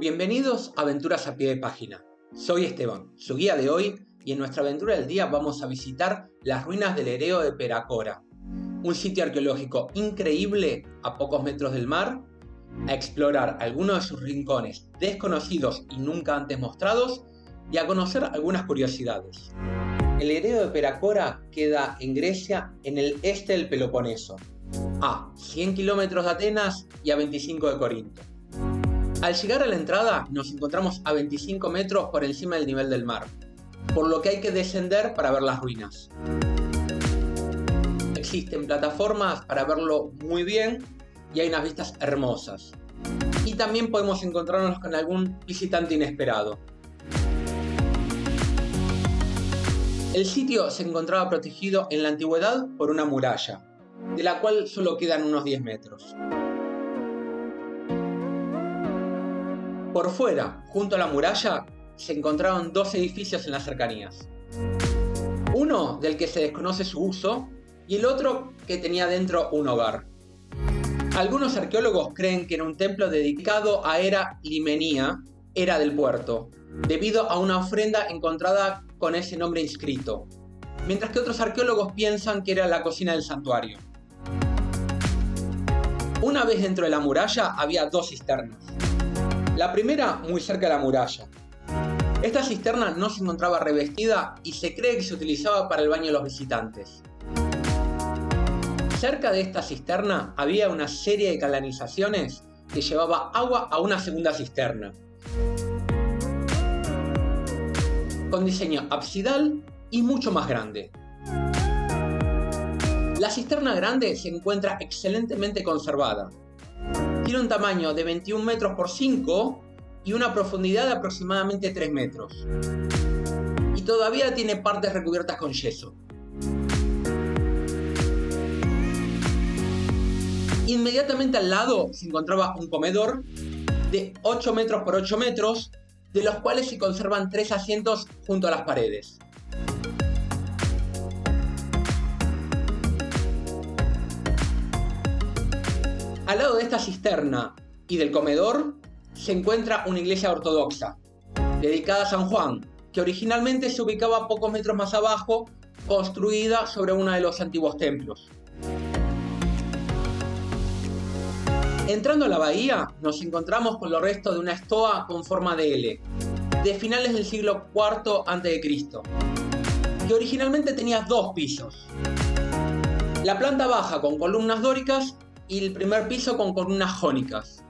Bienvenidos a Aventuras a Pie de Página. Soy Esteban, su guía de hoy, y en nuestra aventura del día vamos a visitar las ruinas del Hereo de Peracora, un sitio arqueológico increíble a pocos metros del mar, a explorar algunos de sus rincones desconocidos y nunca antes mostrados y a conocer algunas curiosidades. El Hereo de Peracora queda en Grecia, en el este del Peloponeso, a 100 kilómetros de Atenas y a 25 de Corinto. Al llegar a la entrada nos encontramos a 25 metros por encima del nivel del mar, por lo que hay que descender para ver las ruinas. Existen plataformas para verlo muy bien y hay unas vistas hermosas. Y también podemos encontrarnos con algún visitante inesperado. El sitio se encontraba protegido en la antigüedad por una muralla, de la cual solo quedan unos 10 metros. Por fuera, junto a la muralla, se encontraban dos edificios en las cercanías. Uno del que se desconoce su uso y el otro que tenía dentro un hogar. Algunos arqueólogos creen que era un templo dedicado a Hera Limenía, Hera del puerto, debido a una ofrenda encontrada con ese nombre inscrito, mientras que otros arqueólogos piensan que era la cocina del santuario. Una vez dentro de la muralla había dos cisternas. La primera muy cerca de la muralla. Esta cisterna no se encontraba revestida y se cree que se utilizaba para el baño de los visitantes. Cerca de esta cisterna había una serie de canalizaciones que llevaba agua a una segunda cisterna, con diseño absidal y mucho más grande. La cisterna grande se encuentra excelentemente conservada. Tiene un tamaño de 21 metros por 5 y una profundidad de aproximadamente 3 metros. Y todavía tiene partes recubiertas con yeso. Inmediatamente al lado se encontraba un comedor de 8 metros por 8 metros, de los cuales se conservan 3 asientos junto a las paredes. Al lado de esta cisterna y del comedor se encuentra una iglesia ortodoxa, dedicada a San Juan, que originalmente se ubicaba pocos metros más abajo, construida sobre uno de los antiguos templos. Entrando a la bahía, nos encontramos con los restos de una estoa con forma de L, de finales del siglo IV a.C., que originalmente tenía dos pisos. La planta baja con columnas dóricas y el primer piso con columnas jónicas.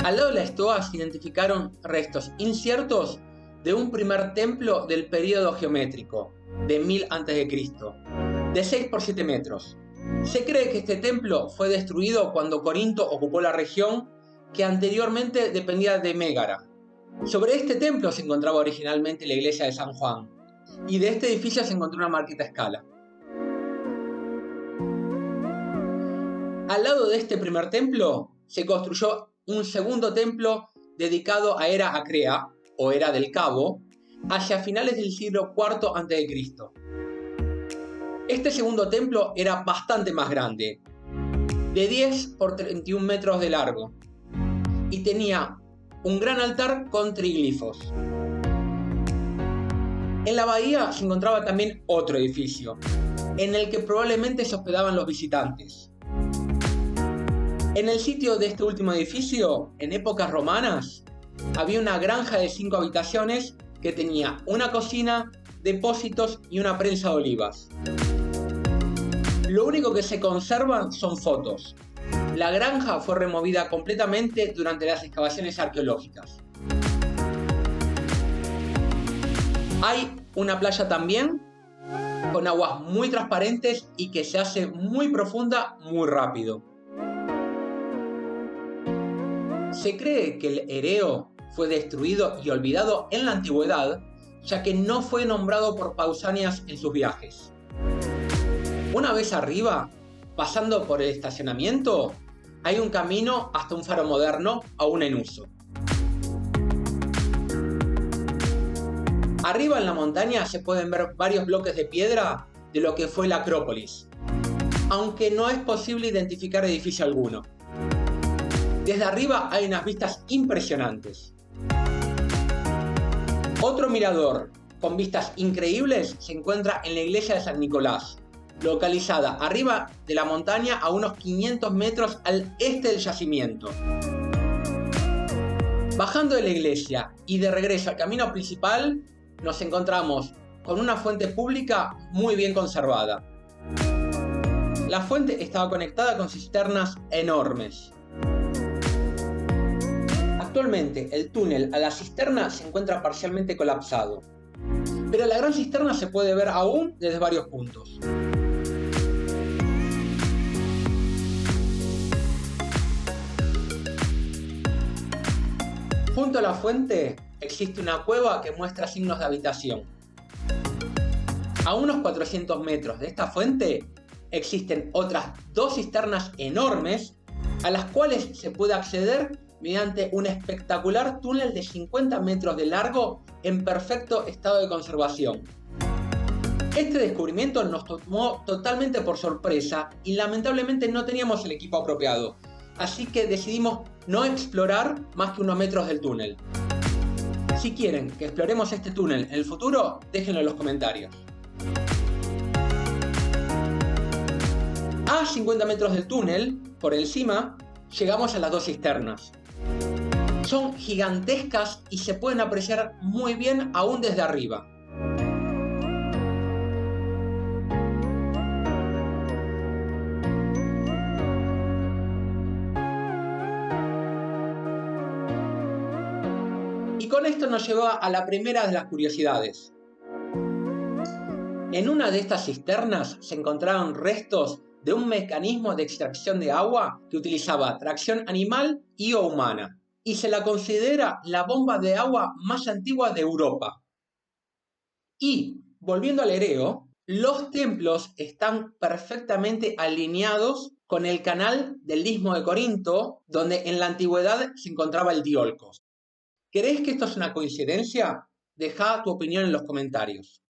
Al lado de la estoa se identificaron restos inciertos de un primer templo del período geométrico, de 1000 a.C., de 6 por 7 metros. Se cree que este templo fue destruido cuando Corinto ocupó la región que anteriormente dependía de Mégara. Sobre este templo se encontraba originalmente la iglesia de San Juan, y de este edificio se encontró una marqueta a escala. Al lado de este primer templo se construyó un segundo templo dedicado a Hera Acrea, o Hera del Cabo, hacia finales del siglo IV a.C. Este segundo templo era bastante más grande, de 10 por 31 metros de largo, y tenía un gran altar con triglifos. En la bahía se encontraba también otro edificio, en el que probablemente se hospedaban los visitantes. En el sitio de este último edificio, en épocas romanas, había una granja de 5 habitaciones que tenía una cocina, depósitos y una prensa de olivas. Lo único que se conservan son fotos. La granja fue removida completamente durante las excavaciones arqueológicas. Hay una playa también, con aguas muy transparentes y que se hace muy profunda muy rápido. Se cree que el Hereo fue destruido y olvidado en la antigüedad, ya que no fue nombrado por Pausanias en sus viajes. Una vez arriba, pasando por el estacionamiento, hay un camino hasta un faro moderno aún en uso. Arriba en la montaña se pueden ver varios bloques de piedra de lo que fue la Acrópolis, aunque no es posible identificar edificio alguno. Desde arriba hay unas vistas impresionantes. Otro mirador con vistas increíbles se encuentra en la iglesia de San Nicolás, localizada arriba de la montaña a unos 500 metros al este del yacimiento. Bajando de la iglesia y de regreso al camino principal, nos encontramos con una fuente pública muy bien conservada. La fuente estaba conectada con cisternas enormes. Actualmente el túnel a la cisterna se encuentra parcialmente colapsado, pero la gran cisterna se puede ver aún desde varios puntos. Junto a la fuente existe una cueva que muestra signos de habitación. A unos 400 metros de esta fuente existen otras dos cisternas enormes a las cuales se puede acceder mediante un espectacular túnel de 50 metros de largo en perfecto estado de conservación. Este descubrimiento nos tomó totalmente por sorpresa y lamentablemente no teníamos el equipo apropiado, así que decidimos no explorar más que unos metros del túnel. Si quieren que exploremos este túnel en el futuro, déjenlo en los comentarios. A 50 metros del túnel, por encima, llegamos a las dos cisternas. Son gigantescas y se pueden apreciar muy bien aún desde arriba. Y con esto nos lleva a la primera de las curiosidades. En una de estas cisternas se encontraron restos de un mecanismo de extracción de agua que utilizaba tracción animal y o humana, y se la considera la bomba de agua más antigua de Europa. Y, volviendo al Ereo, los templos están perfectamente alineados con el canal del Istmo de Corinto, donde en la antigüedad se encontraba el Diolcos. ¿Crees que esto es una coincidencia? Deja tu opinión en los comentarios.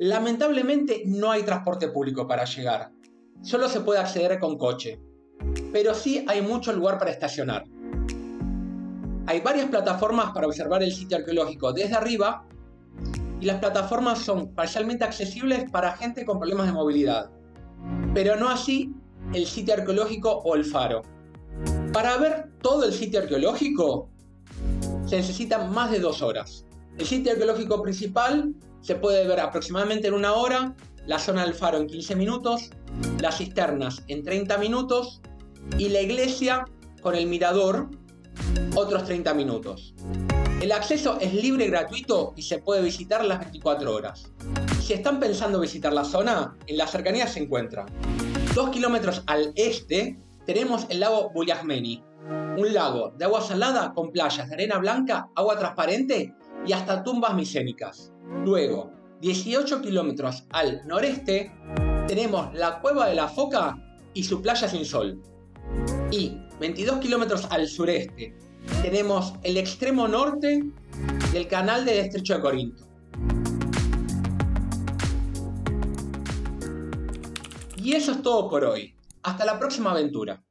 Lamentablemente no hay transporte público para llegar, solo se puede acceder con coche, pero sí hay mucho lugar para estacionar. Hay varias plataformas para observar el sitio arqueológico desde arriba y las plataformas son parcialmente accesibles para gente con problemas de movilidad, pero no así el sitio arqueológico o el faro. Para ver todo el sitio arqueológico se necesitan más de 2 horas. El sitio arqueológico principal se puede ver aproximadamente en 1 hora, la zona del faro en 15 minutos, las cisternas en 30 minutos y la iglesia con el mirador otros 30 minutos. El acceso es libre y gratuito y se puede visitar las 24 horas. Si están pensando visitar la zona, en las cercanías se encuentra. 2 kilómetros al este tenemos el lago Buliagmeni, un lago de agua salada con playas de arena blanca, agua transparente y hasta tumbas micénicas. Luego, 18 kilómetros al noreste, tenemos la Cueva de la Foca y su playa sin sol. Y 22 kilómetros al sureste, tenemos el extremo norte del canal del Estrecho de Corinto. Y eso es todo por hoy. Hasta la próxima aventura.